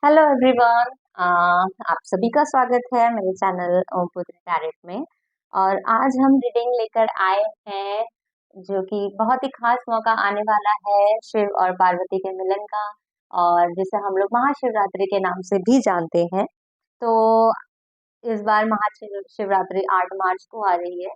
Hello everyone. आप सभी का स्वागत है मेरे चैनल ओमपुत्री टैरेट में। और आज हम रीडिंग लेकर आए हैं जो कि बहुत ही खास मौका आने वाला है शिव और पार्वती के मिलन का, और जिसे हम लोग महाशिवरात्रि के नाम से भी जानते हैं। तो इस बार महाशिवरात्रि 8 मार्च को आ रही है।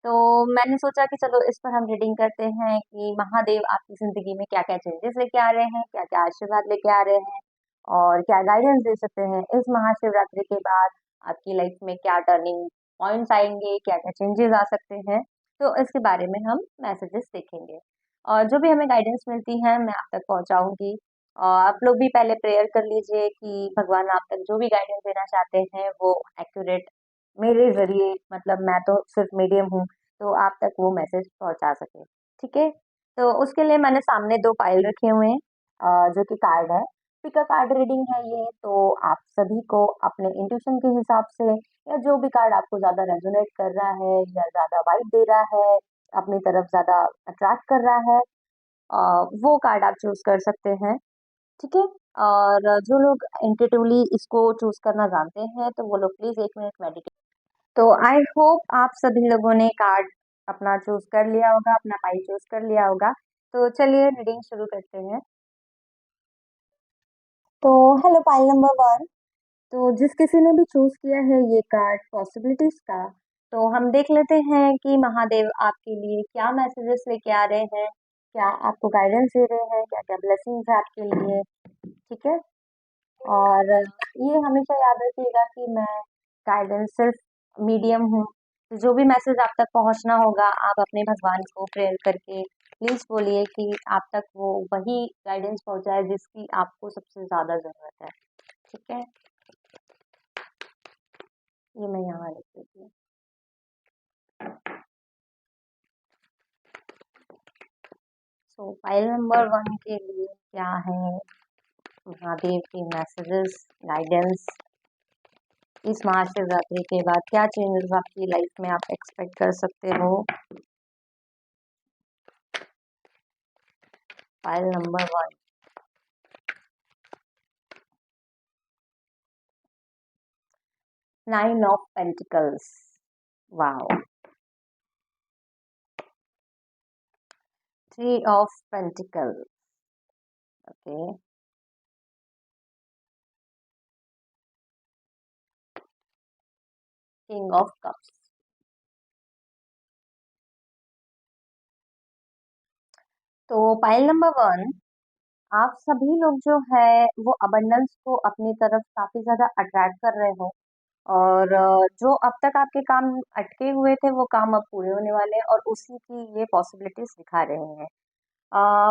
तो मैंने सोचा कि चलो इस पर हम रीडिंग करते हैं कि महादेव आपकी जिंदगी में क्या क्या चेंजेस लेके आ रहे हैं, क्या क्या आशीर्वाद लेके आ रहे हैं, और क्या गाइडेंस दे सकते हैं इस महाशिवरात्रि के बाद। आपकी लाइफ में क्या टर्निंग पॉइंट्स आएंगे, क्या क्या चेंजेस आ सकते हैं, तो इसके बारे में हम मैसेजेस देखेंगे। और जो भी हमें गाइडेंस मिलती है मैं आप तक पहुंचाऊंगी। और आप लोग भी पहले प्रेयर कर लीजिए कि भगवान आप तक जो भी गाइडेंस देना चाहते हैं वो एक्यूरेट मेरे जरिए, मतलब मैं तो सिर्फ मीडियम हूँ, तो आप तक वो मैसेज पहुंचा सके। ठीक है। तो उसके लिए मैंने सामने 2 फाइल रखे हुए हैं, जो कि कार्ड है। पिक अ कार्ड रीडिंग है ये, तो आप सभी को अपने इंट्यूशन के हिसाब से या जो भी कार्ड आपको ज्यादा रेजोनेट कर रहा है या ज्यादा वाइब दे रहा है, अपनी तरफ ज्यादा अट्रैक्ट कर रहा है, वो कार्ड आप चूज कर सकते हैं। ठीक है। और जो लोग इंट्यूटिवली इसको चूज करना जानते हैं तो वो लोग प्लीज 1 मिनट मेडिटेट। तो आई होप आप सभी लोगों ने कार्ड अपना चूज कर लिया होगा, अपना पाई चूज कर लिया होगा। तो चलिए रीडिंग शुरू करते हैं। तो हेलो पाइल नंबर 1। तो जिस किसी ने भी चूज किया है ये कार्ड पॉसिबिलिटीज का, तो हम देख लेते हैं कि महादेव आपके लिए क्या मैसेजेस लेके आ रहे हैं, क्या आपको गाइडेंस दे रहे हैं, क्या क्या ब्लेसिंग्स है आपके लिए। ठीक है। और ये हमेशा याद रखिएगा कि मैं गाइडेंस सिर्फ मीडियम हूँ। तो जो भी मैसेज आप तक पहुंचना होगा आप अपने भगवान को प्रेयर करके प्लीज बोलिए कि आप तक वो वही गाइडेंस पहुंचाए जिसकी आपको सबसे ज्यादा जरूरत है। ठीक है। ये मैं यहाँ लिख देती हूँ। सो फाइल नंबर 1 के लिए क्या है महादेव के मैसेजेस, गाइडेंस, इस महाशिवरात्रि के बाद क्या चेंजेस आपकी लाइफ में आप एक्सपेक्ट कर सकते हो। File number 1। 9 of pentacles. Wow. 3 of pentacles. Okay. King of cups. तो पाइल नंबर 1, आप सभी लोग जो है वो अबंडेंस को अपनी तरफ काफी ज्यादा अट्रैक्ट कर रहे हो। और जो अब तक आपके काम अटके हुए थे वो काम अब पूरे होने वाले हैं, और उसी की ये पॉसिबिलिटीज दिखा रहे हैं।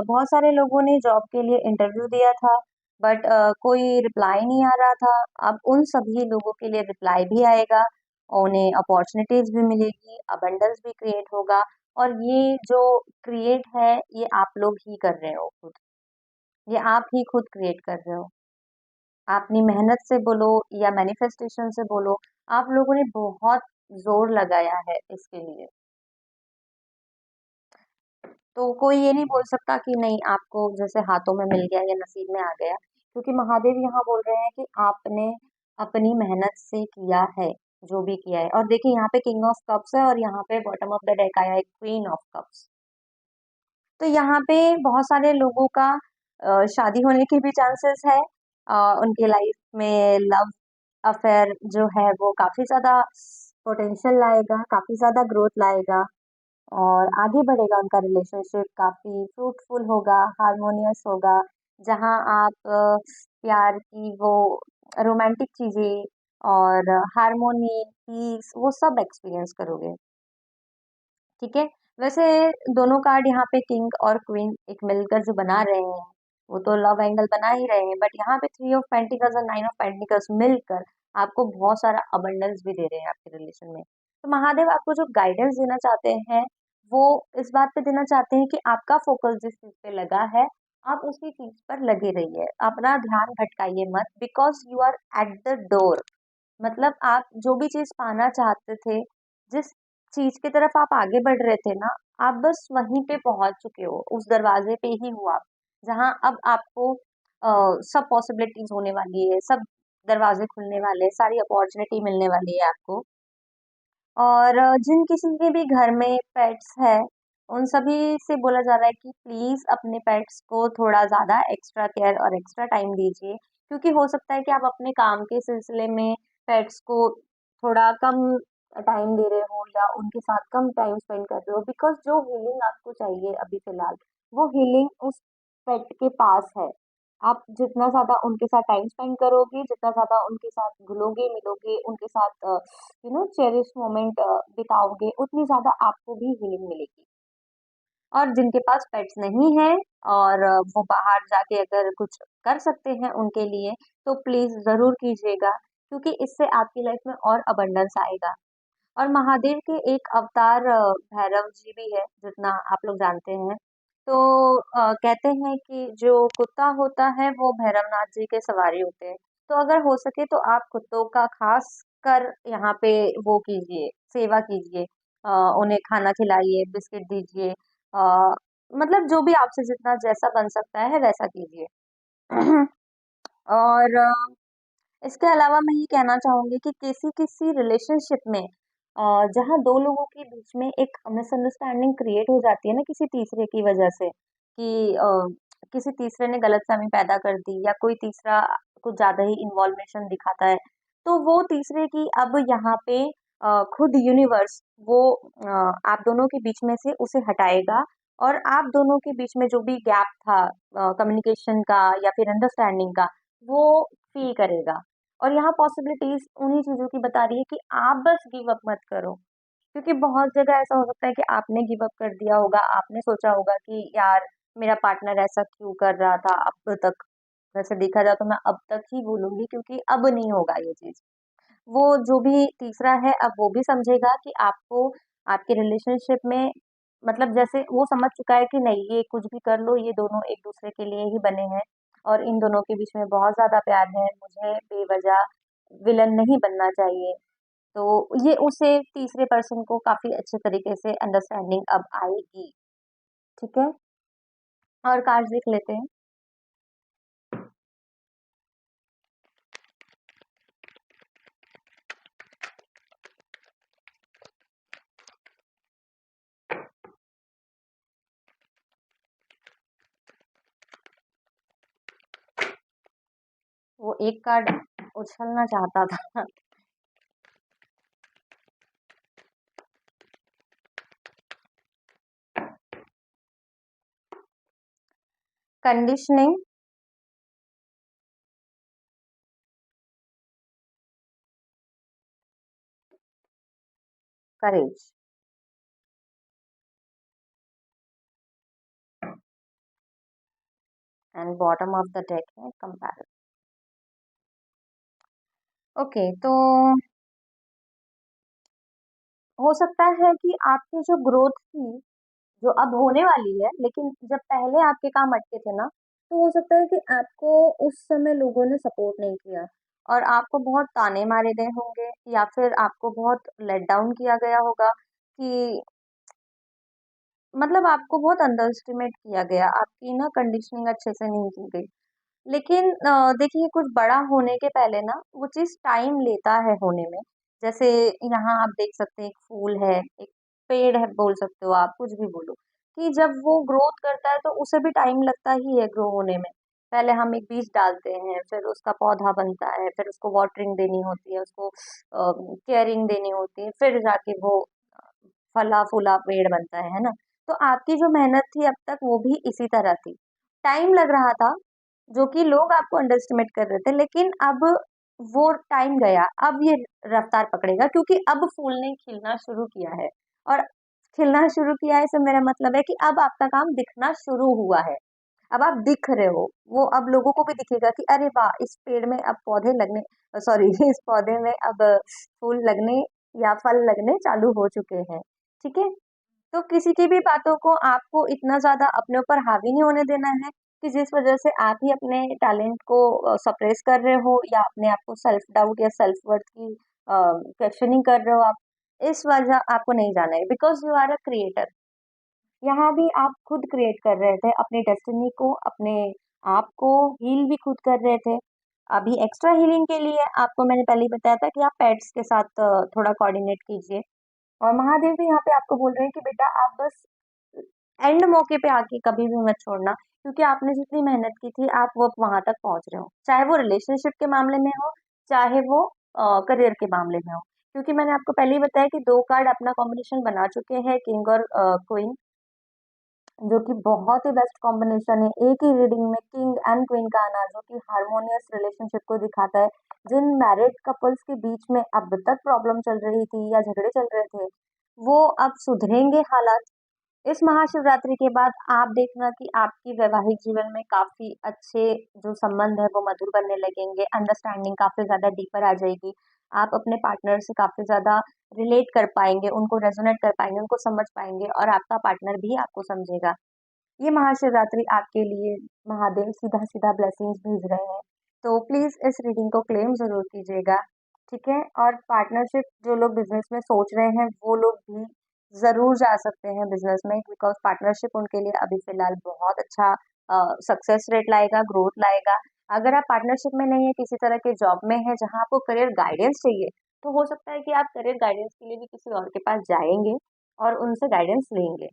बहुत सारे लोगों ने जॉब के लिए इंटरव्यू दिया था, बट कोई रिप्लाई नहीं आ रहा था। अब उन सभी लोगों के लिए रिप्लाई भी आएगा, उन्हें अपॉर्चुनिटीज भी मिलेगी, अबंडेंस भी क्रिएट होगा। और ये जो क्रिएट है ये आप लोग ही कर रहे हो खुद, ये आप ही खुद क्रिएट कर रहे हो। अपनी मेहनत से बोलो या मैनिफेस्टेशन से बोलो, आप लोगों ने बहुत जोर लगाया है इसके लिए। तो कोई ये नहीं बोल सकता कि नहीं आपको जैसे हाथों में मिल गया या नसीब में आ गया, क्योंकि महादेव यहाँ बोल रहे हैं कि आपने अपनी मेहनत से किया है जो भी किया है। और देखिए यहाँ पे किंग ऑफ कप्स है और यहाँ पे बॉटम ऑफ द डेक आया है क्वीन ऑफ कप्स। तो यहाँ पे बहुत सारे लोगों का शादी होने के भी चांसेस है। उनके लाइफ में लव अफेयर जो है वो काफी ज्यादा पोटेंशियल लाएगा, काफी ज्यादा ग्रोथ लाएगा, और आगे बढ़ेगा उनका रिलेशनशिप, काफी फ्रूटफुल होगा, हारमोनियस होगा। जहाँ आप प्यार की वो रोमांटिक चीजें और हारमोनी, पीस, वो सब एक्सपीरियंस करोगे। ठीक है। वैसे दोनों कार्ड यहाँ पे किंग और क्वीन एक मिलकर जो बना रहे हैं वो तो लव एंगल बना ही रहे हैं, बट यहाँ पे 3 ऑफ पेंटिकल्स और 9 ऑफ पेंटिकल्स मिलकर आपको बहुत सारा अबंडेंस भी दे रहे हैं आपके रिलेशन में। तो महादेव आपको जो गाइडेंस देना चाहते हैं वो इस बात पे देना चाहते हैं कि आपका फोकस जिस चीज पे लगा है आप उसी चीज पर लगे रहिए, अपना ध्यान भटकाइए मत, because you are at the door. मतलब आप जो भी चीज पाना चाहते थे, जिस चीज की तरफ आप आगे बढ़ रहे थे ना, आप बस वहीं पे पहुंच चुके हो, उस दरवाजे पे ही हो आप, जहां अब आपको सब पॉसिबिलिटीज होने वाली है, सब दरवाजे खुलने वाले हैं, सारी अपॉर्चुनिटी मिलने वाली है आपको। और जिन किसी के भी घर में पेट्स है, उन सभी से बोला जा रहा है कि प्लीज अपने पेट्स को थोड़ा ज्यादा एक्स्ट्रा केयर और एक्स्ट्रा टाइम दीजिए, क्योंकि हो सकता है कि आप अपने काम के सिलसिले में पेट्स को थोड़ा कम टाइम दे रहे हो या उनके साथ कम टाइम स्पेंड कर रहे हो, बिकॉज जो हीलिंग आपको चाहिए अभी फिलहाल, वो हीलिंग उस पेट के पास है। आप जितना ज्यादा उनके साथ टाइम स्पेंड करोगे, जितना ज्यादा उनके साथ घुलोगे मिलोगे, उनके साथ चेरिश मोमेंट बिताओगे, उतनी ज्यादा आपको भी हीलिंग मिलेगी। और जिनके पास पेट्स नहीं है और वो बाहर जाके अगर कुछ कर सकते हैं उनके लिए, तो प्लीज जरूर कीजिएगा, क्योंकि इससे आपकी लाइफ में और अबंडेंस आएगा। और महादेव के एक अवतार भैरव जी भी है, जितना आप लोग जानते हैं। तो कहते हैं कि जो कुत्ता होता है वो भैरवनाथ जी के सवारी होते हैं। तो अगर हो सके तो आप कुत्तों का खास कर यहाँ पे वो कीजिए, सेवा कीजिए, उन्हें खाना खिलाइए, बिस्किट दीजिए, मतलब जो भी आपसे जितना जैसा बन सकता है वैसा कीजिए। और इसके अलावा मैं ये कहना चाहूंगी कि किसी किसी रिलेशनशिप में जहाँ दो लोगों के बीच में एक मिसअंडरस्टैंडिंग क्रिएट हो जाती है ना किसी तीसरे की वजह से, कि किसी तीसरे ने गलतफहमी पैदा कर दी या कोई तीसरा कुछ ज्यादा ही इन्वॉल्वेशन दिखाता है, तो वो तीसरे की अब यहाँ पे खुद यूनिवर्स वो आप दोनों के बीच में से उसे हटाएगा, और आप दोनों के बीच में जो भी गैप था कम्युनिकेशन का या फिर अंडरस्टैंडिंग का, वो फील करेगा। और यहाँ पॉसिबिलिटीज उन्हीं चीजों की बता रही है कि आप बस गिव अप मत करो, क्योंकि बहुत जगह ऐसा हो सकता है कि आपने गिव अप कर दिया होगा, आपने सोचा होगा कि यार मेरा पार्टनर ऐसा क्यों कर रहा था अब तक। वैसे देखा जाए तो मैं अब तक ही बोलूंगी, क्योंकि अब नहीं होगा ये चीज। वो जो भी तीसरा है अब वो भी समझेगा कि आपको आपके रिलेशनशिप में, मतलब जैसे वो समझ चुका है कि नहीं ये कुछ भी कर लो, ये दोनों एक दूसरे के लिए ही बने हैं और इन दोनों के बीच में बहुत ज्यादा प्यार है, मुझे बेवजह विलन नहीं बनना चाहिए। तो ये उसे तीसरे पर्सन को काफी अच्छे तरीके से अंडरस्टैंडिंग अब आएगी। ठीक है। और कार्ड देख लेते हैं। वो एक कार्ड उछलना चाहता था। Conditioning, courage, and bottom of the deck है कंपैरिजन। ओके, तो हो सकता है कि आपकी जो ग्रोथ थी, जो अब होने वाली है, लेकिन जब पहले आपके काम अटके थे ना, तो हो सकता है कि आपको उस समय लोगों ने सपोर्ट नहीं किया और आपको बहुत ताने मारे गए होंगे, या फिर आपको बहुत लेट डाउन किया गया होगा, कि मतलब आपको बहुत अंडर एस्टिमेट किया गया, आपकी ना कंडीशनिंग अच्छे से नहीं की गई। लेकिन देखिए, कुछ बड़ा होने के पहले ना वो चीज टाइम लेता है होने में। जैसे यहाँ आप देख सकते हैं, एक फूल है, एक पेड़ है, बोल सकते हो आप, कुछ भी बोलो, कि जब वो ग्रोथ करता है तो उसे भी टाइम लगता ही है ग्रो होने में। पहले हम एक बीज डालते हैं, फिर उसका पौधा बनता है, फिर उसको वाटरिंग देनी होती है, उसको केयरिंग देनी होती है, फिर जाके वो फला फूला पेड़ बनता है ना। तो आपकी जो मेहनत थी अब तक वो भी इसी तरह थी, टाइम लग रहा था, जो कि लोग आपको अंडर एस्टिमेट कर रहे थे, लेकिन अब वो टाइम गया, अब ये रफ्तार पकड़ेगा, क्योंकि अब फूल ने खिलना शुरू किया है। और खिलना शुरू किया है से मेरा मतलब है कि अब आपका काम दिखना शुरू हुआ है, अब आप दिख रहे हो। वो अब लोगों को भी दिखेगा कि अरे वाह, इस पेड़ में अब पौधे लगने, सॉरी इस पौधे में अब फूल लगने या फल लगने चालू हो चुके हैं। ठीक है। तो किसी की भी बातों को आपको इतना ज्यादा अपने ऊपर हावी नहीं होने देना है, कि जिस वजह से आप ही अपने टैलेंट को सप्रेस कर रहे हो, या अपने आप को सेल्फ डाउट या सेल्फ वर्थ की क्वेश्चनिंग कर रहे हो आप। इस वजह आपको नहीं जाना है, because you are a creator. यहाँ भी आप खुद क्रिएट कर रहे थे अपनी डेस्टिनी को, अपने आपको हील भी खुद कर रहे थे। अभी एक्स्ट्रा हीलिंग के लिए आपको मैंने पहले ही बताया था कि आप पेट्स के साथ थोड़ा कोऑर्डिनेट कीजिए। और महादेव भी यहाँ पे आपको बोल रहे हैं कि बेटा आप बस एंड मौके पे आके कभी भी मत छोड़ना, क्योंकि आपने जितनी मेहनत की थी आप वो वहां तक पहुंच रहे हो, चाहे वो रिलेशनशिप के मामले में हो, चाहे वो करियर के मामले में हो। क्योंकि मैंने आपको पहले ही बताया कि दो कार्ड अपना कॉम्बिनेशन बना चुके हैं, किंग और क्वीन, जो कि बहुत ही बेस्ट कॉम्बिनेशन है। एक ही रीडिंग में किंग एंड क्वीन का आना, जो कि हार्मोनियस रिलेशनशिप को दिखाता है। जिन मैरिड कपल्स के बीच में अब तक प्रॉब्लम चल रही थी या झगड़े चल रहे थे, वो अब सुधरेंगे हालात। इस महाशिवरात्रि के बाद आप देखना कि आपकी वैवाहिक जीवन में काफी अच्छे जो संबंध है वो मधुर बनने लगेंगे, अंडरस्टैंडिंग काफी ज्यादा डीपर आ जाएगी। आप अपने पार्टनर से काफी ज्यादा रिलेट कर पाएंगे, उनको रेजोनेट कर पाएंगे, उनको समझ पाएंगे, और आपका पार्टनर भी आपको समझेगा। ये महाशिवरात्रि आपके लिए महादेव सीधा सीधा ब्लेसिंग्स भेज रहे हैं। तो प्लीज इस रीडिंग को क्लेम जरूर कीजिएगा, ठीक है। और पार्टनरशिप जो लोग बिजनेस में सोच रहे हैं वो लोग भी जरूर जा सकते हैं बिजनेस में, बिकॉज पार्टनरशिप उनके लिए अभी फिलहाल बहुत अच्छा सक्सेस रेट लाएगा, ग्रोथ लाएगा। अगर आप पार्टनरशिप में नहीं है, किसी तरह के जॉब में है जहां आपको करियर गाइडेंस चाहिए, तो हो सकता है कि आप करियर गाइडेंस के लिए भी किसी और के पास जाएंगे और उनसे गाइडेंस लेंगे,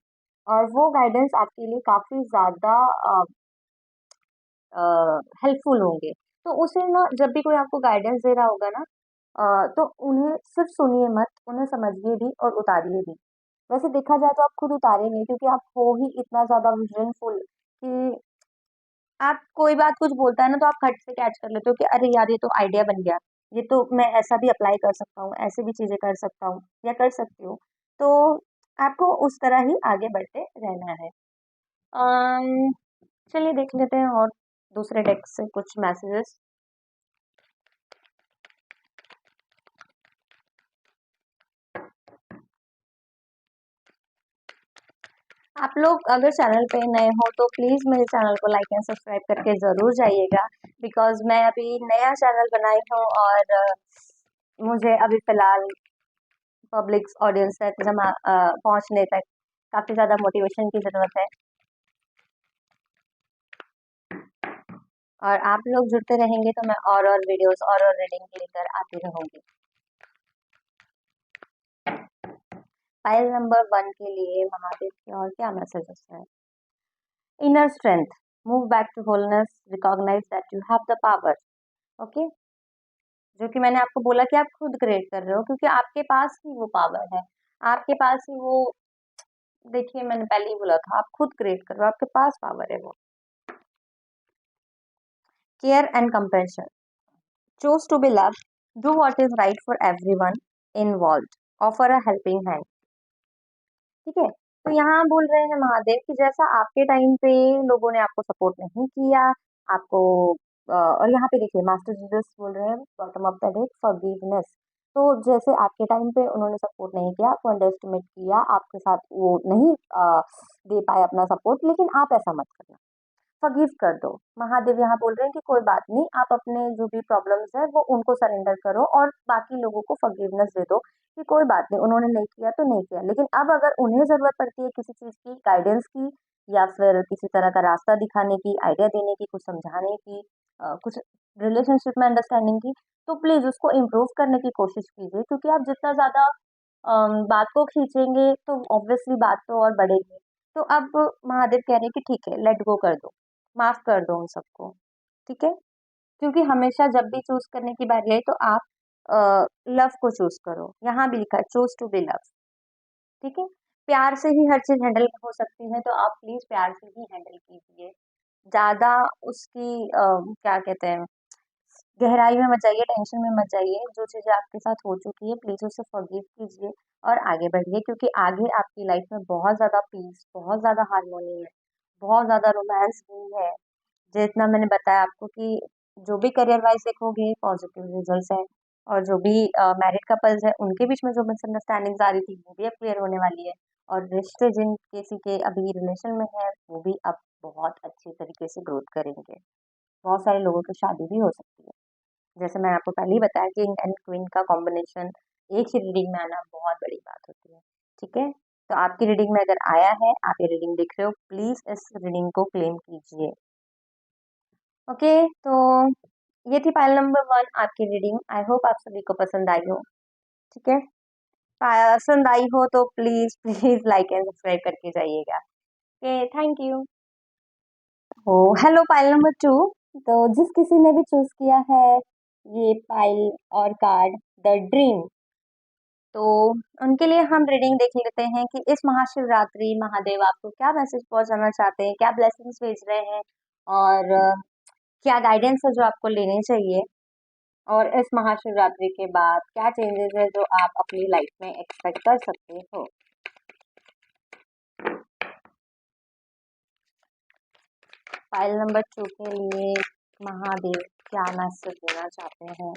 और वो गाइडेंस आपके लिए काफी ज्यादा हेल्पफुल होंगे। तो उसे ना, जब भी कोई आपको गाइडेंस दे रहा होगा ना, तो उन्हें सिर्फ सुनिए मत, उन्हें समझिए भी और उतारिए भी। वैसे देखा जाए तो आप खुद उतारे नहीं, क्योंकि आप हो ही इतना ज्यादा विजनफुल कि आप कोई बात कुछ बोलता है ना तो आप खट से कैच कर लेते हो कि अरे यार ये तो आइडिया बन गया, ये तो मैं ऐसा भी अप्लाई कर सकता हूँ, ऐसे भी चीजें कर सकता हूँ या कर सकती हूँ। तो आपको उस तरह ही आगे बढ़ते रहना है। अम्म, चलिए देख लेते हैं और दूसरे डेक से कुछ मैसेजेस। आप लोग अगर चैनल पे नए हो तो प्लीज मेरे चैनल को लाइक एंड सब्सक्राइब करके जरूर जाइएगा, बिकॉज मैं अभी नया चैनल बनाई हूँ, और मुझे अभी फिलहाल पब्लिक ऑडियंस तक पहुंचने तक काफी ज्यादा मोटिवेशन की जरूरत है। और आप लोग जुड़ते रहेंगे तो मैं और वीडियोस और रीडिंग लेकर आती रहूंगी। फाइल नंबर 1 के लिए महादेव की और क्या मैसेजेस है? Inner strength, move back to wholeness, recognise that you have the power. Okay, जो कि मैंने आपको बोला कि आप खुद क्रिएट कर रहे हो, क्योंकि आपके पास ही वो पावर है, आपके पास ही वो, देखिए मैंने पहले ही बोला था, आप खुद क्रिएट कर रहे हो, आपके पास पावर है वो। Care and compassion, choose to be love, do what is right for everyone involved, offer a helping hand. ठीक है, तो यहाँ बोल रहे हैं महादेव कि जैसा आपके टाइम पे लोगों ने आपको सपोर्ट नहीं किया, आपको और यहाँ पे देखिए मास्टर जीसस बोल रहे हैं bottom of the deck forgiveness. तो जैसे आपके टाइम पे उन्होंने सपोर्ट नहीं किया, आपको अंडर एस्टिमेट किया, आपके साथ वो नहीं दे पाए अपना सपोर्ट, लेकिन आप ऐसा मत करना, फॉरगिव कर दो। महादेव यहाँ बोल रहे हैं कि कोई बात नहीं, आप अपने जो भी प्रॉब्लम्स है वो उनको सरेंडर करो और बाकी लोगों को फॉरगिवनेस दे दो, कि कोई बात नहीं, उन्होंने नहीं किया तो नहीं किया, लेकिन अब अगर उन्हें जरूरत पड़ती है किसी चीज की गाइडेंस की, या फिर किसी तरह का रास्ता दिखाने की, आइडिया देने की, कुछ समझाने की, कुछ रिलेशनशिप में अंडरस्टैंडिंग की, तो प्लीज उसको इम्प्रूव करने की कोशिश कीजिए, क्योंकि आप जितना ज्यादा बात को खींचेंगे तो ऑब्वियसली बात तो और बढ़ेगी। तो अब महादेव कह रहे हैं कि ठीक है, लेट गो कर दो, माफ कर दो उन सबको, ठीक है। क्योंकि हमेशा जब भी चूज करने की बारी आई तो आप लव को चूज करो, यहाँ भी लिखा है चूज टू बी लव, ठीक है। प्यार से ही हर चीज हैंडल हो सकती है, तो आप प्लीज प्यार से ही हैंडल कीजिए, ज्यादा उसकी क्या कहते हैं, गहराई में मत जाइए, टेंशन में मत जाइए। जो चीजें आपके साथ हो चुकी है प्लीज उसे फॉरगिव कीजिए और आगे बढ़िए, क्योंकि आगे आपकी लाइफ में बहुत ज्यादा पीस, बहुत ज्यादा हार्मोनी है, बहुत ज्यादा रोमांस भी है। जितना मैंने बताया आपको कि जो भी करियर वाइज देखोगे पॉजिटिव रिजल्ट्स है, और जो भी मैरिड कपल्स है उनके बीच में जो मिसअंडरस्टैंडिंग्स आ रही थी वो भी अब क्लियर होने वाली है, और रिश्ते जिन किसी के अभी रिलेशन में है वो भी अब बहुत अच्छी तरीके से ग्रोथ करेंगे। बहुत सारे लोगों की शादी भी हो सकती है। जैसे मैंने आपको पहले ही बताया कि किंग एंड क्वीन का कॉम्बिनेशन एक ही रीडिंग में आना बहुत बड़ी बात होती है, ठीक है। तो आपकी रीडिंग में अगर आया है, आप ये रीडिंग देख रहे हो, प्लीज इस रीडिंग को क्लेम कीजिए। ओके, तो ये थी फाइल नंबर 1 आपकी रीडिंग। आई होप आप सभी को पसंद आई हो। ठीक है, पसंद आई हो तो please please like and subscribe करके जाइएगा। Okay, thank you. Oh hello, pile number 2। तो जिस किसी ने भी चूज किया है ये पाइल और कार्ड द ड्रीम, तो उनके लिए हम रीडिंग देख लेते हैं कि इस महाशिवरात्रि महादेव आपको क्या मैसेज पहुंचाना चाहते हैं, क्या ब्लेसिंग्स भेज रहे हैं, और क्या गाइडेंस है जो आपको लेनी चाहिए, और इस महाशिवरात्रि के बाद क्या चेंजेस है जो आप अपनी लाइफ में एक्सपेक्ट कर सकते हो। फाइल नंबर 2 के लिए महादेव क्या मैसेज देना चाहते हैं,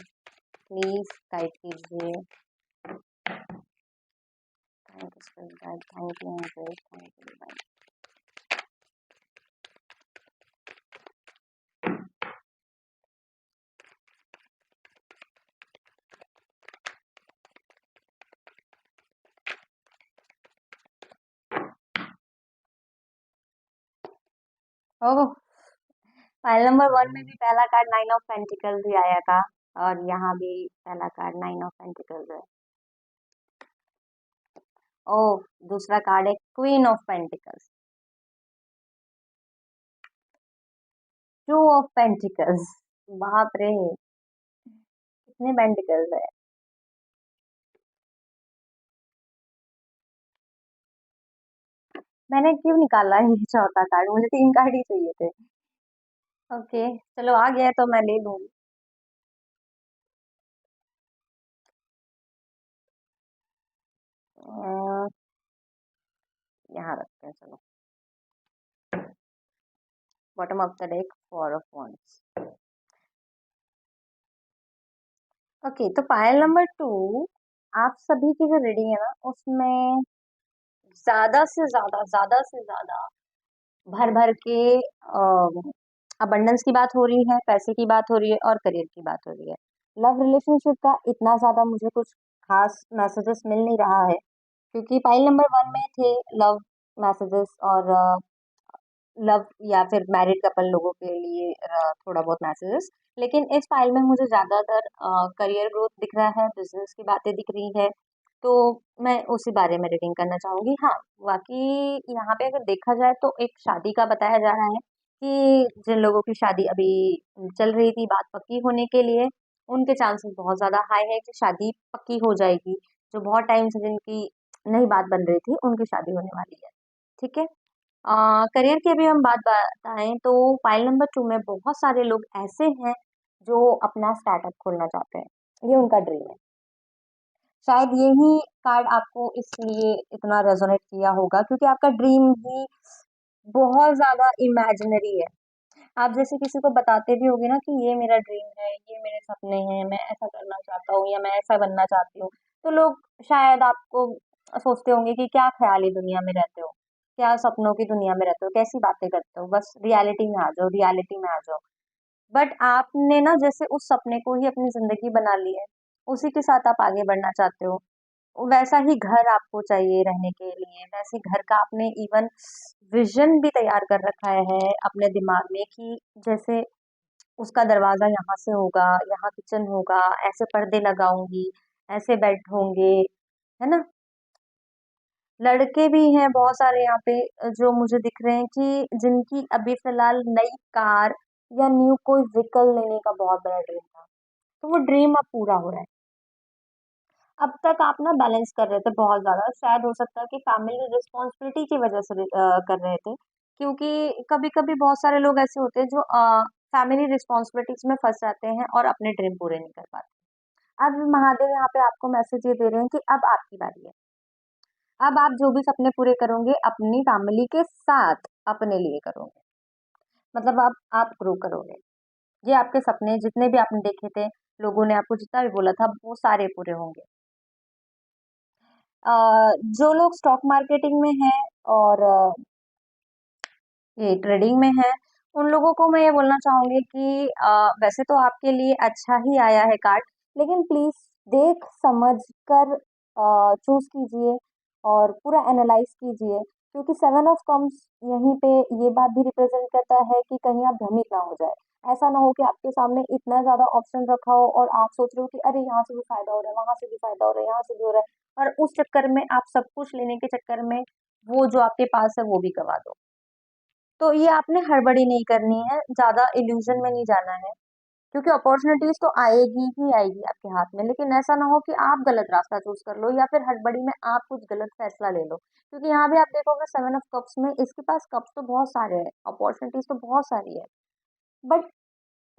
प्लीज गाइड कीजिए। Thank you so much, thank you angel, thank you. Oh, file number 1 में भी पहला कार्ड 9 ऑफ पेंटिकल्स ही आया था, और यहाँ भी पहला कार्ड 9 ऑफ पेंटिकल्स है। ओह, दूसरा कार्ड है queen of pentacles, 2 of pentacles. बाप रे, कितने पेंटिकल्स है। मैंने क्यों निकाला ये चौथा कार्ड, मुझे 3 कार्ड ही चाहिए थे। ओके, चलो आ गया तो मैं ले लूंगी। अ, यहाँ रखते हैं, चलो। Bottom of the deck 4 of wands। Okay, तो पायल नंबर 2, आप सभी की जो रीडिंग है ना उसमें ज्यादा से ज्यादा भर भर के अबंडेंस की बात हो रही है, पैसे की बात हो रही है, और करियर की बात हो रही है। लव रिलेशनशिप का इतना ज्यादा मुझे कुछ खास मैसेजेस मिल नहीं रहा है, क्योंकि फाइल नंबर 1 में थे लव मैसेजेस और लव या फिर मैरिड कपल लोगों के लिए थोड़ा बहुत मैसेजेस। लेकिन इस फाइल में मुझे ज्यादातर करियर ग्रोथ दिख रहा है, बिजनेस की बातें दिख रही है, तो मैं उसी बारे में रीडिंग करना चाहूंगी। हाँ, बाकी यहाँ पे अगर देखा जाए तो एक शादी का बताया जा रहा है कि जिन लोगों की शादी अभी चल रही थी बात पक्की होने के लिए, उनके चांसेस बहुत ज्यादा हाई है कि शादी पक्की हो जाएगी। जो बहुत टाइम से जिनकी नई बात बन रही थी उनकी शादी होने वाली है। ठीक है, करियर की अभी हम बात बताएं तो फाइल नंबर 2 में बहुत सारे लोग ऐसे हैं जो अपना स्टार्टअप खोलना चाहते हैं, ये उनका ड्रीम है। शायद यही कार्ड आपको इसलिए इतना रेजोनेट किया होगा क्योंकि आपका ड्रीम ही बहुत ज्यादा इमेजिनरी है। आप जैसे किसी को बताते भी होगे ना कि ये मेरा ड्रीम है, ये मेरे सपने हैं, मैं ऐसा करना चाहता हूँ या मैं ऐसा बनना चाहती हूँ, तो लोग शायद आपको सोचते होंगे कि क्या ख्याली दुनिया में रहते हो, क्या सपनों की दुनिया में रहते हो, कैसी बातें करते हो, बस रियलिटी में आ जाओ, रियलिटी में आ जाओ। बट आपने ना जैसे उस सपने को ही अपनी जिंदगी बना ली है, उसी के साथ आप आगे बढ़ना चाहते हो। वैसा ही घर आपको चाहिए रहने के लिए, वैसे घर का आपने इवन विजन भी तैयार कर रखा है अपने दिमाग में कि जैसे उसका दरवाजा यहाँ से होगा, यहाँ किचन होगा, ऐसे पर्दे लगाऊंगी, ऐसे बेड होंगे, है ना। लड़के भी हैं बहुत सारे यहाँ पे जो मुझे दिख रहे हैं कि जिनकी अभी फिलहाल नई कार या न्यू कोई व्हीकल लेने का बहुत बड़ा ड्रीम था, तो वो ड्रीम अब पूरा हो रहा है। अब तक आप ना बैलेंस कर रहे थे बहुत ज्यादा, शायद हो सकता है कि फैमिली रिस्पॉन्सिबिलिटी की वजह से कर रहे थे, क्योंकि कभी कभी बहुत सारे लोग ऐसे होते हैं जो फैमिली रिस्पॉन्सिबिलिटीज में फंस जाते हैं और अपने ड्रीम पूरे नहीं कर पाते। अब महादेव यहाँ पे आपको मैसेज ये दे रहे हैं कि अब आपकी बारी है। अब आप जो भी सपने पूरे करोगे अपनी फैमिली के साथ अपने लिए करोगे, मतलब आप ग्रो करोगे। ये आपके सपने जितने भी आपने देखे थे, लोगों ने आपको जितना भी बोला था, वो सारे पूरे होंगे। अ, जो लोग स्टॉक मार्केटिंग में हैं और ये ट्रेडिंग में है, उन लोगों को मैं ये बोलना चाहूंगी कि वैसे तो आपके लिए अच्छा ही आया है कार्ड, लेकिन प्लीज देख समझ कर चूज कीजिए और पूरा एनालाइज कीजिए, क्योंकि 7 ऑफ कम्स यहीं पे ये बात भी रिप्रेजेंट करता है कि कहीं आप भ्रमित ना हो जाए। ऐसा ना हो कि आपके सामने इतना ज़्यादा ऑप्शन रखा हो और आप सोच रहे हो कि अरे यहाँ से भी फ़ायदा हो रहा है, वहाँ से भी फ़ायदा हो रहा है, यहाँ से भी हो रहा है और उस चक्कर में आप सब कुछ लेने के चक्कर में वो जो आपके पास है वो भी गँवा दो। तो ये आपने हड़बड़ी नहीं करनी है, ज़्यादा इल्यूज़न में नहीं जाना है। क्योंकि अपॉर्चुनिटीज तो आएगी ही आएगी आपके हाथ में, लेकिन ऐसा ना हो कि आप गलत रास्ता चूज कर लो या फिर हड़बड़ी में आप कुछ गलत फैसला ले लो। क्योंकि यहाँ भी आप देखोगे सेवन ऑफ कप्स में इसके पास कप्स तो बहुत सारे हैं, अपॉर्चुनिटीज तो बहुत सारी है, बट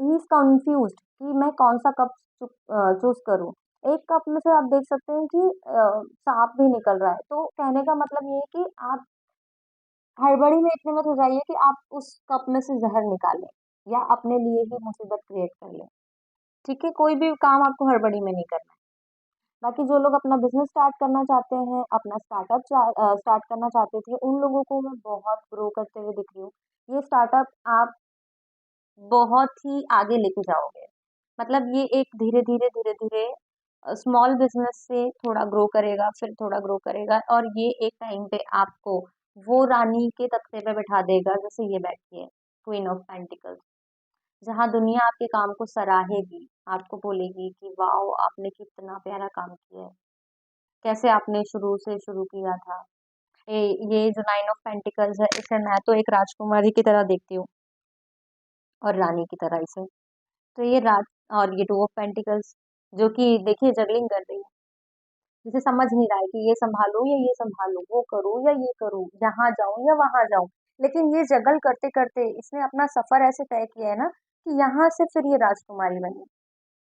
ही इज कंफ्यूज कि मैं कौन सा कप चूज करूँ। एक कप में से आप देख सकते हैं कि सांप भी निकल रहा है, तो कहने का मतलब ये है कि आप हड़बड़ी में इतने मत हो जाइए कि आप उस कप में से जहर निकालें या अपने लिए ही मुसीबत क्रिएट कर लें। ठीक है, कोई भी काम आपको हड़बड़ी में नहीं करना है। बाकी जो लोग अपना बिजनेस स्टार्ट करना चाहते हैं, अपना स्टार्ट करना चाहते थे, उन लोगों को मैं बहुत ग्रो करते हुए दिख रही हूँ। ये स्टार्टअप आप बहुत ही आगे लेके जाओगे। मतलब ये एक धीरे-धीरे स्मॉल बिज़नेस से थोड़ा ग्रो करेगा, फिर थोड़ा ग्रो करेगा और ये एक टाइम पे आपको वो रानी के तख्ते पे बिठा देगा जैसे ये बैठी है, क्वीन ऑफ पेंटिकल्स। जहाँ दुनिया आपके काम को सराहेगी, आपको बोलेगी कि वाओ! आपने कितना प्यारा काम किया है। कैसे आपने शुरू से शुरू किया था। ये जो नाइन ऑफ पेंटिकल्स है, इसे मैं तो एक राजकुमारी की तरह देखती हूँ और रानी की तरह इसे। तो ये राज और ये टू ऑफ पेंटिकल्स जो कि देखिए जगलिंग कर रही है। जिसे समझ नहीं रहा है कि ये सँभालूँ या ये सँभालूँ, वो करूँ या ये करूँ, यहाँ जाऊँ या वहाँ जाऊँ। लेकिन ये जगल करते-करते इसने अपना सफ़र ऐसे तय किया है ना कि यहाँ से फिर ये राजकुमारी बनी।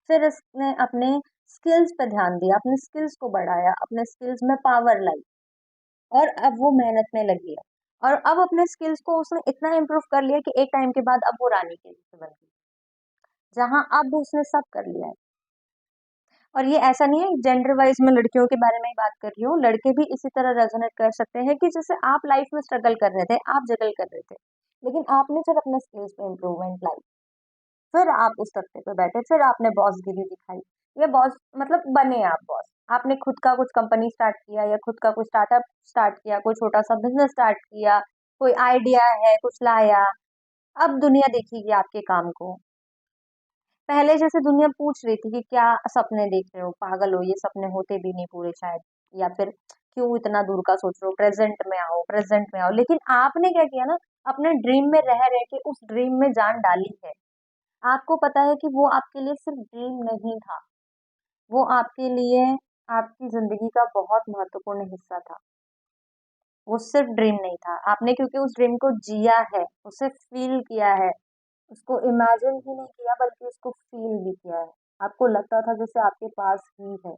फिर इसने अपने स्किल्स पे ध्यान दिया, अपने स्किल्स को बढ़ाया, अपने स्किल्स में पावर लाई और अब वो मेहनत में लगी है। और अब अपने स्किल्स को उसने इतना इम्प्रूव कर लिया कि एक टाइम के बाद अब वो रानी के जैसे बन गई, जहाँ अब उसने सब कर लिया है। और ये ऐसा नहीं है जेंडर वाइज मैं लड़कियों के बारे में ही बात कर रही हूँ, लड़के भी इसी तरह रेजोनेट कर सकते हैं कि जैसे आप लाइफ में स्ट्रगल कर रहे थे, आप जगल कर रहे थे, लेकिन आपने फिर अपने स्किल्स पे इम्प्रूवमेंट लाई, फिर आप उस तख्ते पे बैठे, फिर आपने बॉसगिरी दिखाई। ये बॉस मतलब बने आप बॉस। आपने खुद का कुछ कंपनी स्टार्ट किया या खुद का कोई स्टार्टअप स्टार्ट किया, कोई छोटा-सा बिज़नेस स्टार्ट किया, कोई आइडिया है, कुछ लाया। अब दुनिया देखेगी आपके काम को। पहले जैसे दुनिया पूछ रही थी कि क्या सपने देख रहे हो, पागल हो, ये सपने होते भी नहीं पूरे शायद, या फिर क्यों इतना दूर का सोच रहे हो, प्रेज़ेंट में आओ, प्रेज़ेंट में आओ। लेकिन आपने क्या किया ना, अपने ड्रीम में रह रह के उस ड्रीम में जान डाली है। आपको पता है कि वो आपके लिए सिर्फ ड्रीम नहीं था, वो आपके लिए आपकी ज़िंदगी का बहुत महत्वपूर्ण हिस्सा था। वो सिर्फ ड्रीम नहीं था, आपने क्योंकि उस ड्रीम को जिया है, उसे फ़ील किया है, उसको इमेजिन ही नहीं किया बल्कि उसको फ़ील भी किया है। आपको लगता था जैसे आपके पास ही है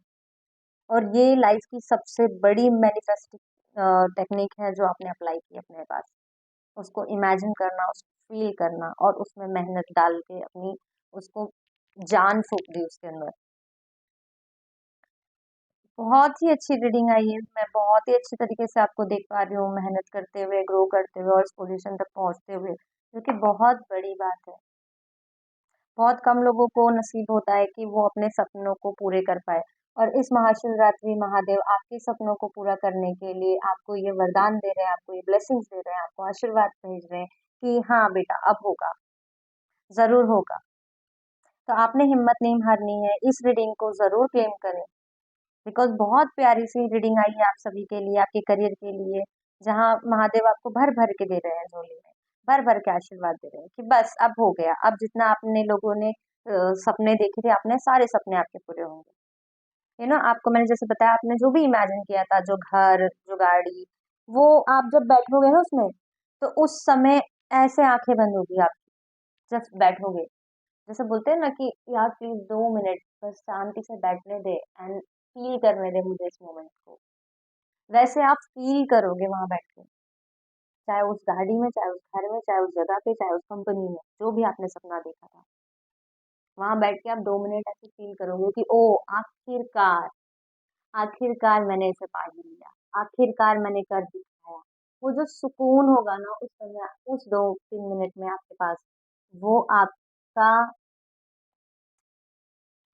और ये लाइफ़ की सबसे बड़ी टेक्निक है जो आपने अप्लाई की अपने पास। उसको इमेजिन करना, उसको फ़ील करना और उसमें मेहनत डाल के अपनी उसको जान फूँक दी उसके अंदर। बहुत ही अच्छी रीडिंग आई है, मैं बहुत ही अच्छी तरीके से आपको देख पा रही हूँ मेहनत करते हुए, ग्रो करते हुए और इस पोज़ीशन तक पहुँचते हुए, जो कि बहुत बड़ी बात है। बहुत कम लोगों को नसीब होता है कि वो अपने सपनों को पूरे कर पाए और इस महाशिवरात्रि महादेव आपके सपनों को पूरा करने के लिए आपको ये वरदान दे रहे हैं, आपको ये ब्लेसिंग्स दे रहे हैं, आपको आशीर्वाद भेज रहे हैं कि हाँ बेटा अब होगा, ज़रूर होगा। तो आपने हिम्मत नहीं हारनी है, इस रीडिंग को ज़रूर क्लेम करें बिकॉज़ बहुत प्यारी-सी रीडिंग आई है आप सभी के लिए, आपके करियर के लिए, जहाँ महादेव आपको भर-भर के दे रहे हैं झोली में, भर-भर के आशीर्वाद दे रहे हैं कि बस अब हो गया, अब जितना आपने लोगों ने सपने देखे थे, अपने सारे सपने आपके पूरे होंगे। आपको मैंने जैसे बताया आपने जो भी इमेजिन किया था, जो घर, जो गाड़ी, वो आप जब बैठोगे ना उसमें, तो उस समय ऐसे आँखें बंद होगी आपकी, जस्ट बैठोगे। जैसे बोलते हैं ना कि यार प्लीज़ 2 मिनट बस शांति से बैठने दे एंड फ़ील करने दे मुझे इस मोमेंट को। वैसे आप फ़ील करोगे वहाँ बैठ के, चाहे उस गाड़ी में, चाहे उस घर में, चाहे उस जगह पे, चाहे उस कंपनी में, जो भी आपने सपना देखा था। वहाँ बैठ के आप 2 मिनट ऐसे फ़ील करोगे कि ओह! आखिरकार, आखिरकार मैंने इसे पा ही लिया, आखिरकार मैंने कर दिखाया। वो जो सुकून होगा ना उस समय, उस 2-3 मिनट में आपके पास, वो आपका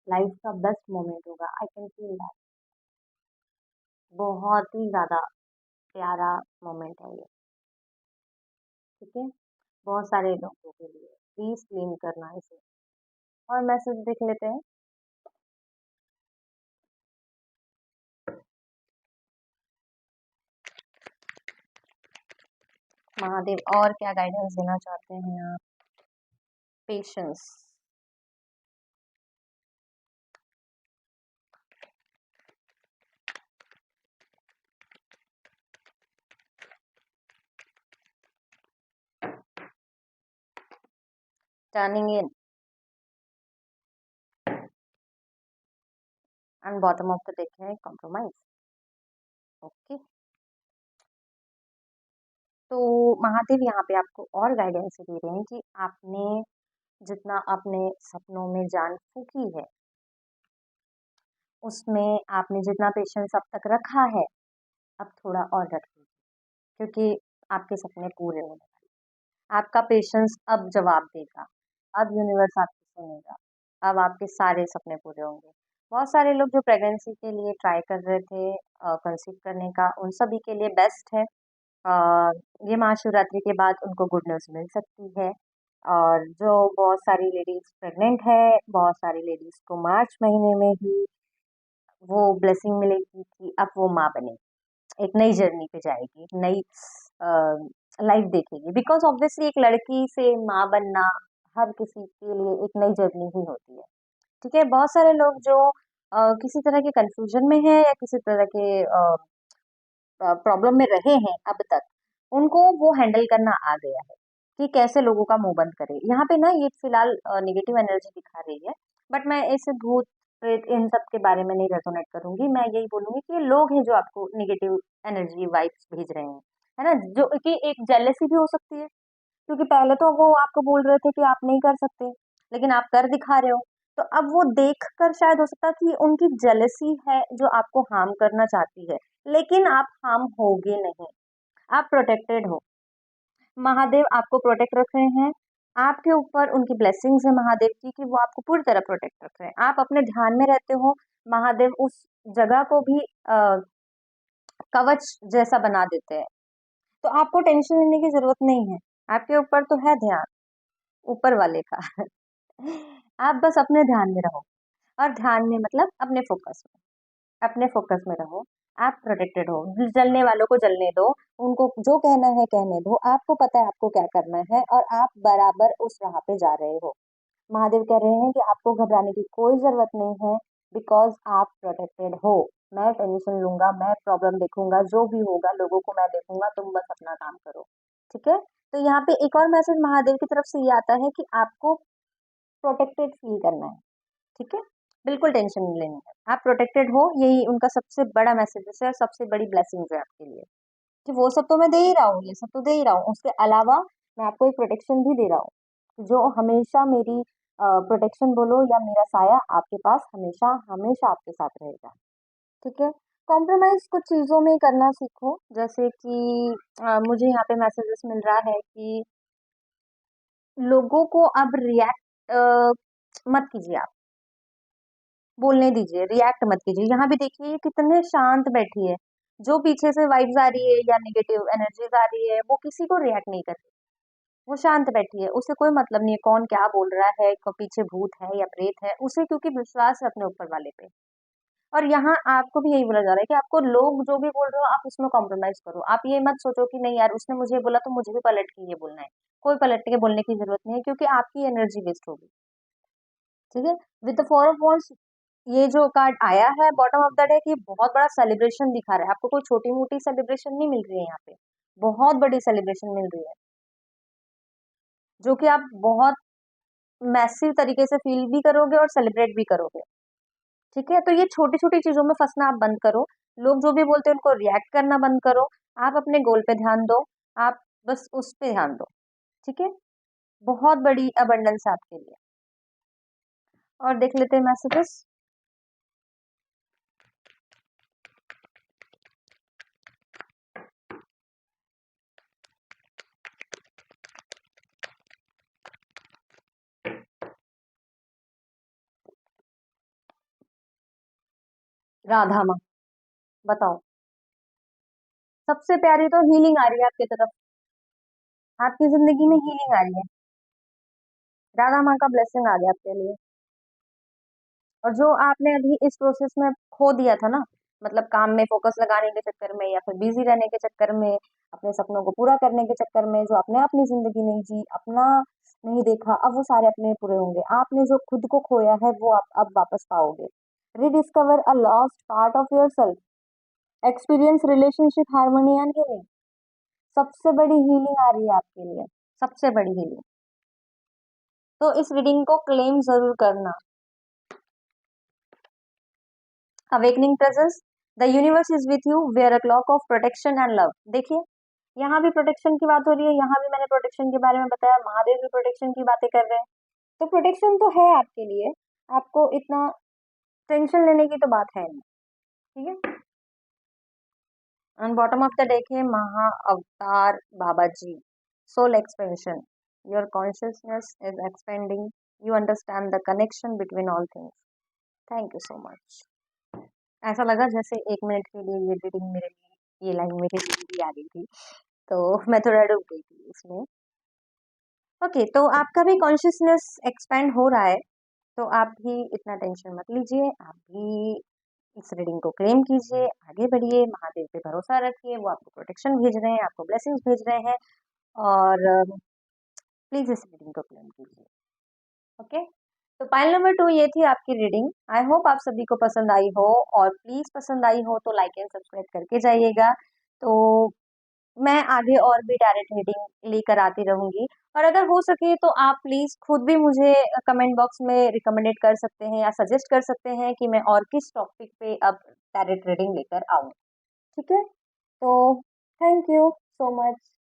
लाइफ़ का बेस्ट मोमेंट होगा। I can feel that. बहुत ही ज़्यादा प्यारा मोमेंट है ये, ठीक है? बहुत सारे लोगों के लिए। प्लीज क्लीन करना इसे। और मैसेज देख लेते हैं। महादेव और क्या गाइडेंस देना चाहते हैं आप? Patience. Turning in and bottom of the deck है कॉम्प्रोमाइज। ओके, तो महादेव यहाँ पे आपको और गाइडेंस दे रहे हैं कि आपने जितना अपने सपनों में जान फूकी है, उसमें आपने जितना पेशेंस अब तक रखा है, अब थोड़ा और रखिए, क्योंकि आपके सपने पूरे होने वाले हैं। आपका पेशेंस अब जवाब देगा, अब यूनिवर्स आपकी सुनेगा, अब आपके सारे सपने पूरे होंगे। बहुत सारे लोग जो प्रेगनेंसी के लिए ट्राई कर रहे थे कंसीव करने का, उन सभी के लिए बेस्ट है। अ, ये महाशिवरात्रि के बाद उनको गुड न्यूज़ मिल सकती है। और जो बहुत सारी लेडीज प्रेग्नेंट है, बहुत सारी लेडीज को मार्च महीने में ही वो ब्लेसिंग मिलेगी कि अब वो माँ बनेगी, एक नई जर्नी पे जाएगी, एक नई लाइफ देखेगी। बिकॉज ऑब्वियसली एक लड़की से माँ बनना हर किसी के लिए एक नई जर्नी ही होती है। ठीक है, बहुत सारे लोग जो किसी तरह के कंफ्यूजन में है या किसी तरह के प्रॉब्लम में रहे हैं अब तक, उनको वो हैंडल करना आ गया है कि कैसे लोगों का मुंह बंद करे। यहाँ पे ना ये फिलहाल नेगेटिव एनर्जी दिखा रही है, बट मैं इस भूत प्रेत इन सब के बारे में नहीं रेजोनेट करूंगी। मैं यही बोलूंगी कि ये लोग हैं जो आपको नेगेटिव एनर्जी वाइब्स भेज रहे हैं, है ना, जो कि एक जेलेसी भी हो सकती है, क्योंकि पहले तो वो आपको बोल रहे थे कि आप नहीं कर सकते, लेकिन आप कर दिखा रहे हो। तो अब वो देख कर शायद हो सकता है कि उनकी जेलसी है जो आपको हार्म करना चाहती है, लेकिन आप हार्म होगे नहीं। आप प्रोटेक्टेड हो, महादेव आपको प्रोटेक्ट रख रहे हैं। आपके ऊपर उनकी ब्लेसिंग्स है महादेव की कि वो आपको पूरी तरह प्रोटेक्ट रख रहे हैं। आप अपने ध्यान में रहते हो, महादेव उस जगह को भी कवच जैसा बना देते हैं। तो आपको टेंशन लेने की जरूरत नहीं है, आपके ऊपर तो है ध्यान ऊपर वाले का। आप बस अपने ध्यान में रहो, और ध्यान में मतलब अपने फोकस में, अपने फोकस में रहो। आप प्रोटेक्टेड हो, जलने वालों को जलने दो, उनको जो कहना है कहने दो। आपको पता है आपको क्या करना है, और आप बराबर उस राह पे जा रहे हो। महादेव कह रहे हैं कि आपको घबराने की कोई जरूरत नहीं है, बिकॉज आप प्रोटेक्टेड हो। मैं टेंशन लूंगा, मैं प्रॉब्लम देखूंगा, जो भी होगा लोगों को मैं देखूंगा, तुम बस अपना काम करो। ठीक है, तो यहाँ पे एक और मैसेज महादेव की तरफ से ये आता है कि आपको प्रोटेक्टेड फील करना है। ठीक है, बिल्कुल टेंशन नहीं लेनी है, आप प्रोटेक्टेड हो, यही उनका सबसे बड़ा मैसेज है, सबसे बड़ी ब्लेसिंग है आपके लिए। कि वो सब तो मैं दे ही रहा हूँ, ये सब तो दे ही रहा हूँ, उसके अलावा मैं आपको एक प्रोटेक्शन भी दे रहा हूँ, जो हमेशा मेरी प्रोटेक्शन बोलो या मेरा साया आपके पास हमेशा हमेशा आपके साथ रहेगा। ठीक है, कॉम्प्रोमाइज कुछ चीजों में करना सीखो, जैसे कि मुझे यहाँ पे मैसेजेस मिल रहा है कि लोगों को अब रिएक्ट मत कीजिए आप, बोलने दीजिए, रिएक्ट मत कीजिए। यहाँ भी देखिए ये कितने शांत बैठी है, जो पीछे से वाइब्स आ रही है या नेगेटिव एनर्जीज आ रही है वो किसी को रिएक्ट नहीं कर रही, वो शांत बैठी है, उसे कोई मतलब नहीं है कौन क्या बोल रहा है, पीछे भूत है या प्रेत है, उसे क्योंकि विश्वास है अपने ऊपर वाले पे। और यहाँ आपको भी यही बोला जा रहा है कि आपको लोग जो भी बोल रहे हो आप उसमें कॉम्प्रोमाइज करो। आप ये मत सोचो कि नहीं यार उसने मुझे बोला तो मुझे भी पलट के ये बोलना है, कोई पलट के बोलने की जरूरत नहीं है, क्योंकि आपकी एनर्जी वेस्ट होगी। ठीक है, with the four of wands, ये जो कार्ड आया है बॉटम ऑफ द डेक, ये बहुत बड़ा सेलिब्रेशन दिखा रहा है आपको, कोई छोटी मोटी सेलिब्रेशन नहीं मिल रही है यहाँ पे, बहुत बड़ी सेलिब्रेशन मिल रही है, जो कि आप बहुत मैसिव तरीके से फील भी करोगे और सेलिब्रेट भी करोगे। ठीक है, तो ये छोटी छोटी चीजों में फंसना आप बंद करो, लोग जो भी बोलते हैं उनको रिएक्ट करना बंद करो, आप अपने गोल पे ध्यान दो, आप बस उस पे ध्यान दो। ठीक है, बहुत बड़ी अबंडेंस है आपके लिए। और देख लेते हैं मैसेजेस। राधा माँ, बताओ, सबसे प्यारी तो हीलिंग आ रही है आपकी तरफ, आपकी जिंदगी में हीलिंग आ रही है। राधा माँ का ब्लेसिंग आ गया आपके लिए। और जो आपने अभी इस प्रोसेस में खो दिया था ना, मतलब काम में फोकस लगाने के चक्कर में या फिर बिजी रहने के चक्कर में, अपने सपनों को पूरा करने के चक्कर में, जो आपने अपनी जिंदगी नहीं जी, अपना नहीं देखा, अब वो सारे अपने पूरे होंगे। आपने जो खुद को खोया है वो आप अब वापस पाओगे। Rediscover a lost part of your self, experience relationship harmony and healing. सबसे बड़ी हीलिंग आ रही है आपके लिए, सबसे बड़ी हीलिंग। तो इस रीडिंग को क्लेम जरूर करना। Awakening presence, the universe is with you, wear a cloak of protection and love. देखिए, यहाँ भी प्रोटेक्शन की बात हो रही है, यहाँ भी मैंने प्रोटेक्शन के बारे में बताया, महादेव भी प्रोटेक्शन की बातें कर रहे हैं। तो प्रोटेक्शन तो है आपके लिए, आपको इतना टेंशन लेने की तो बात है नहीं। ठीक है। On bottom of the deck है Maha Avatar Baba ji, soul expansion. Your consciousness is expanding, you understand the connection between all things. Thank you so much. ऐसा लगा जैसे 1 मिनट के लिए ये रीडिंग मेरे लिए, ये लाइन मेरे लिए भी आ गई थी, तो मैं थोड़ा डूब गई थी इसमें। ओके, तो आपका भी कॉन्शियसनेस एक्सपेंड हो रहा है, तो आप भी इतना टेंशन मत लीजिए। आप भी इस रीडिंग को क्लेम कीजिए, आगे बढ़िए, महादेव पे भरोसा रखिए, वो आपको प्रोटेक्शन भेज रहे हैं, आपको ब्लेसिंग्स भेज रहे हैं। और प्लीज इस रीडिंग को क्लेम कीजिए। ओके। तो पाइल नंबर 2 ये थी आपकी रीडिंग। आई होप आप सभी को पसंद आई हो, और प्लीज पसंद आई हो तो लाइक एंड सब्सक्राइब करके जाइएगा। तो मैं आगे और भी डायरेक्ट रीडिंग लेकर आती रहूंगी। और अगर हो सके तो आप प्लीज खुद भी मुझे कमेंट बॉक्स में रिकमेंडेड कर सकते हैं या सजेस्ट कर सकते हैं कि मैं और किस टॉपिक पे अब डायरेक्ट रीडिंग लेकर आऊं। ठीक है। तो थैंक यू सो मच।